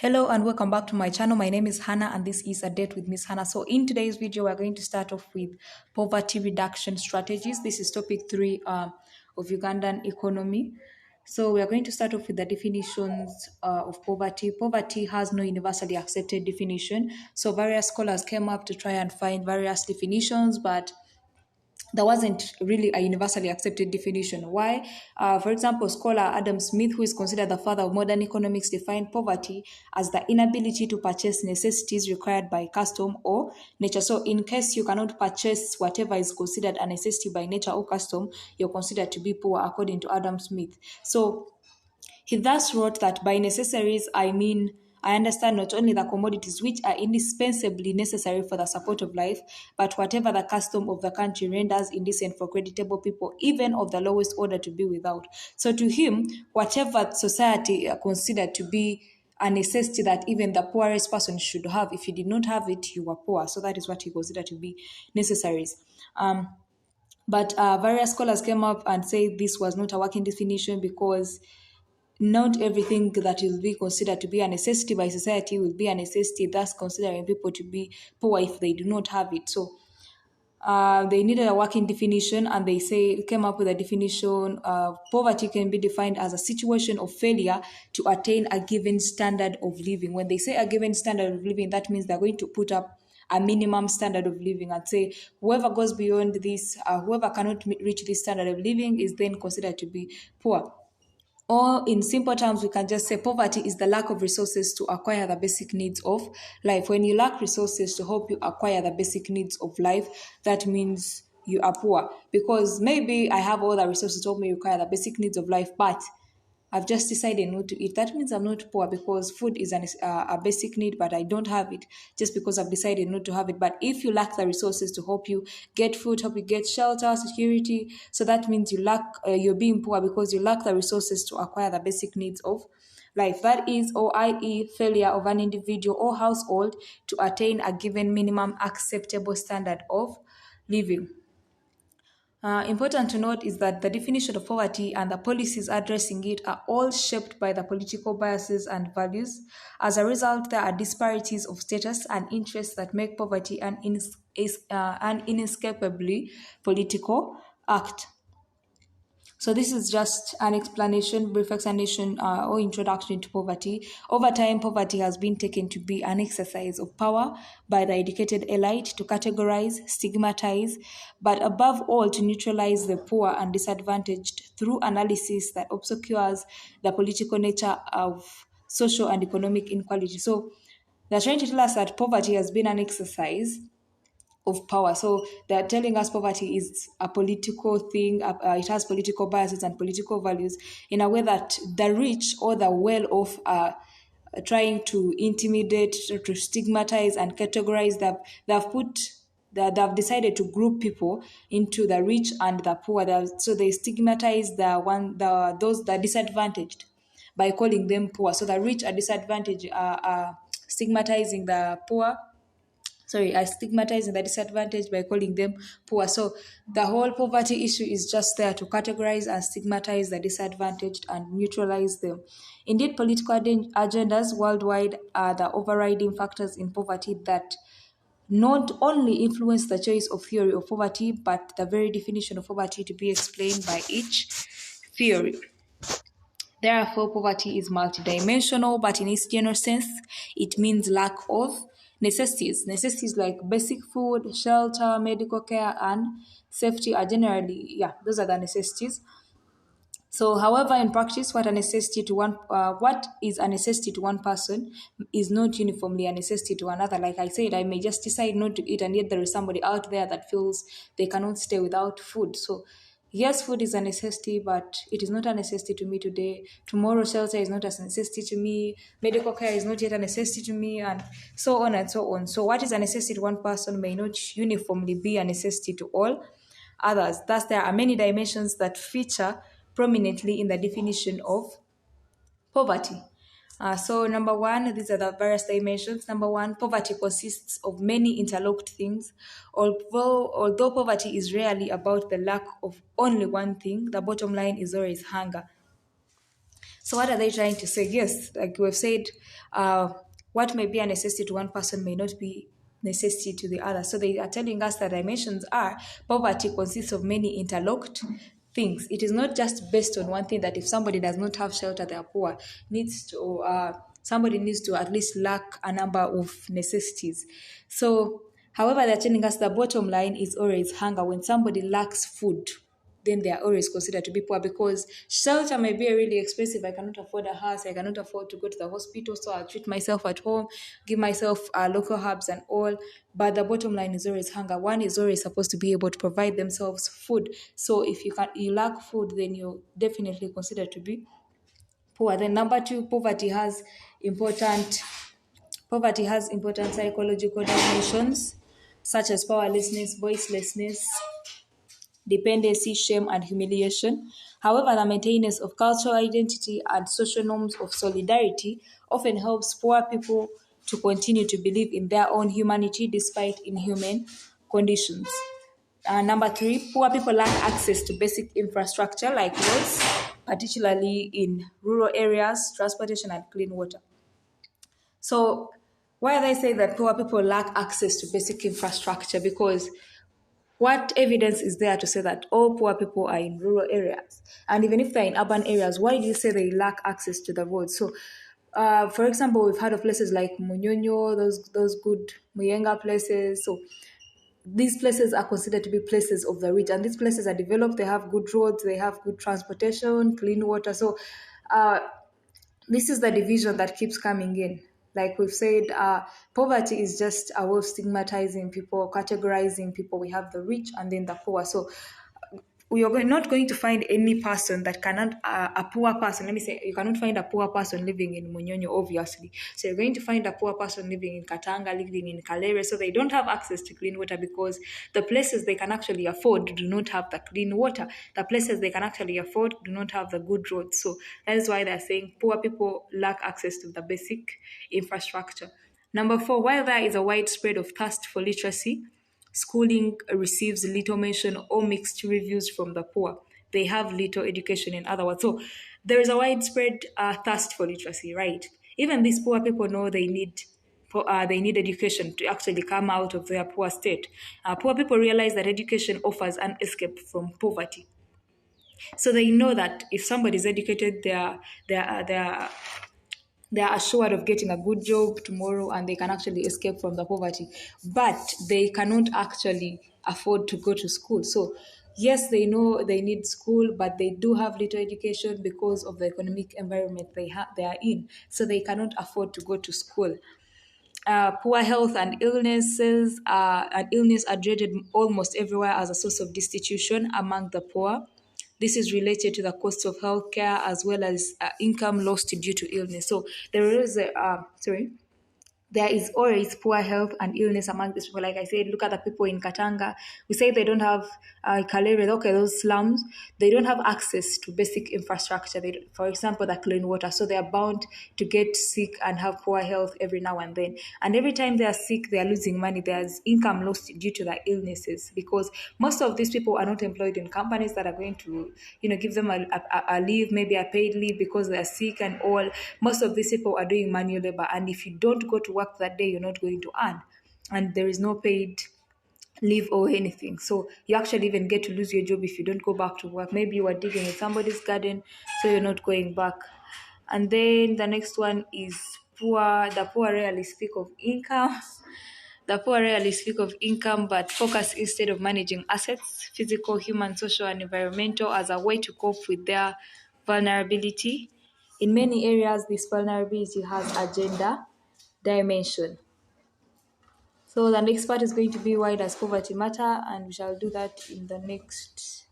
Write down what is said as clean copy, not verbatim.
Hello and welcome back to my channel. My name is Hannah and this is A Date with Miss Hannah. So in today's video, we're going to start off with poverty reduction strategies. This is topic 3 of Ugandan economy. So we are going to start off with the definitions of poverty. Poverty has no universally accepted definition. So various scholars came up to try and find various definitions, but there wasn't really a universally accepted definition. Why? For example, scholar Adam Smith, who is considered the father of modern economics, defined poverty as the inability to purchase necessities required by custom or nature. So, in case you cannot purchase whatever is considered a necessity by nature or custom, you're considered to be poor, according to Adam Smith. So, he thus wrote that by necessaries, I understand not only the commodities which are indispensably necessary for the support of life, but whatever the custom of the country renders indecent for creditable people, even of the lowest order, to be without. So to him, whatever society considered to be a necessity that even the poorest person should have, if you did not have it, you were poor. So that is what he considered to be necessaries. But various scholars came up and said this was not a working definition because not everything that will be considered to be a necessity by society will be a necessity, thus considering people to be poor if they do not have it. So they needed a working definition, and they came up with a definition. Poverty can be defined as a situation of failure to attain a given standard of living. When they say a given standard of living, that means they're going to put up a minimum standard of living and say whoever goes beyond this, whoever cannot reach this standard of living is then considered to be poor. Or in simple terms, we can just say poverty is the lack of resources to acquire the basic needs of life. When you lack resources to help you acquire the basic needs of life, that means you are poor. Because maybe I have all the resources to help me acquire the basic needs of life, but I've just decided not to eat. That means I'm not poor because food is a basic need, but I don't have it just because I've decided not to have it. But if you lack the resources to help you get food, help you get shelter, security, so that means you're being poor because you lack the resources to acquire the basic needs of life. That is, or i.e., failure of an individual or household to attain a given minimum acceptable standard of living. Important to note is that the definition of poverty and the policies addressing it are all shaped by the political biases and values. As a result, there are disparities of status and interests that make poverty an inescapably political act. So this is just an explanation, brief explanation or introduction to poverty. Over time, poverty has been taken to be an exercise of power by the educated elite to categorize, stigmatize, but above all to neutralize the poor and disadvantaged through analysis that obscures the political nature of social and economic inequality. So they're trying to tell us that poverty has been an exercise of power. So they're telling us poverty is a political thing. It has political biases and political values in a way that the rich or the well-off are trying to intimidate, to stigmatize, and categorize. They've decided to group people into the rich and the poor. So they stigmatize the disadvantaged by calling them poor. So the rich are disadvantaged, stigmatizing the poor, are stigmatizing the disadvantaged by calling them poor. So the whole poverty issue is just there to categorize and stigmatize the disadvantaged and neutralize them. Indeed, political agendas worldwide are the overriding factors in poverty that not only influence the choice of theory of poverty, but the very definition of poverty to be explained by each theory. Therefore, poverty is multidimensional, but in its general sense, it means lack of necessities. Necessities like basic food, shelter, medical care, and safety are generally, those are the necessities. So, however, in practice, what is a necessity to one person is not uniformly a necessity to another. Like I said, I may just decide not to eat, and yet there is somebody out there that feels they cannot stay without food. So, yes, food is a necessity, but it is not a necessity to me today. Tomorrow, shelter is not a necessity to me. Medical care is not yet a necessity to me, and so on and so on. So, what is a necessity to one person may not uniformly be a necessity to all others. Thus, there are many dimensions that feature prominently in the definition of poverty. So number one, these are the various dimensions. Number one, poverty consists of many interlocked things. Although poverty is rarely about the lack of only one thing, the bottom line is always hunger. So what are they trying to say? Yes, like we've said, uh, what may be a necessity to one person may not be necessity to the other. So they are telling us that dimensions are poverty consists of many interlocked things. It is not just based on one thing that if somebody does not have shelter, they are poor. Needs to somebody needs to at least lack a number of necessities. So, however, they're telling us the bottom line is always hunger. When somebody lacks food, then they are always considered to be poor because shelter may be really expensive. I cannot afford a house. I cannot afford to go to the hospital. So I'll treat myself at home, give myself local herbs and all. But the bottom line is always hunger. One is always supposed to be able to provide themselves food. So if you lack food, then you're definitely considered to be poor. Then number two, poverty has important psychological dimensions such as powerlessness, voicelessness, dependency, shame, and humiliation. However, the maintenance of cultural identity and social norms of solidarity often helps poor people to continue to believe in their own humanity despite inhuman conditions. Number three, poor people lack access to basic infrastructure like roads, particularly in rural areas, transportation, and clean water. So, why they say that poor people lack access to basic infrastructure? Because what evidence is there to say that all poor people are in rural areas? And even if they're in urban areas, why do you say they lack access to the roads? So, for example, we've heard of places like Munyonyo, those good Muyenga places. So, these places are considered to be places of the rich, and these places are developed. They have good roads, they have good transportation, clean water. So, uh, this is the division that keeps coming in. Like we've said, poverty is just a way of stigmatizing people, categorizing people. We have the rich and then the poor. So we are not going to find any person that cannot, a poor person, let me say, you cannot find a poor person living in Munyonyo, obviously. So you're going to find a poor person living in Katanga, living in Kalere. So they don't have access to clean water because the places they can actually afford do not have the clean water. The places they can actually afford do not have the good roads. So that is why they're saying poor people lack access to the basic infrastructure. Number four, while there is a widespread of thirst for literacy, schooling receives little mention or mixed reviews from the poor. They have little education, in other words. So there is a widespread thirst for literacy, right? Even these poor people know they need education to actually come out of their poor state. Poor people realize that education offers an escape from poverty. So they know that if somebody is educated, they are assured of getting a good job tomorrow and they can actually escape from the poverty, but they cannot actually afford to go to school. So yes, they know they need school, but they do have little education because of the economic environment they are in, so they cannot afford to go to school. Poor health and illness are dreaded almost everywhere as a source of destitution among the poor. This is related to the cost of healthcare as well as income lost due to illness. So there is a there is always poor health and illness among these people. Like I said, look at the people in Katanga. We say they don't have Kalere, okay, those slums. They don't have access to basic infrastructure. For example, the clean water. So they are bound to get sick and have poor health every now and then. And every time they are sick, they are losing money. There's income lost due to the illnesses because most of these people are not employed in companies that are going to, give them a leave, maybe a paid leave because they are sick and all. Most of these people are doing manual labor, and if you don't go to work that day, you're not going to earn, and there is no paid leave or anything. So you actually even get to lose your job if you don't go back to work. Maybe you are digging in somebody's garden, so you're not going back. And then the next one is poor. The poor rarely speak of income. The poor rarely speak of income, but focus instead of managing assets, physical, human, social, and environmental, as a way to cope with their vulnerability. In many areas, this vulnerability has a gender dimension. So the next part is going to be why does poverty matter, and we shall do that in the next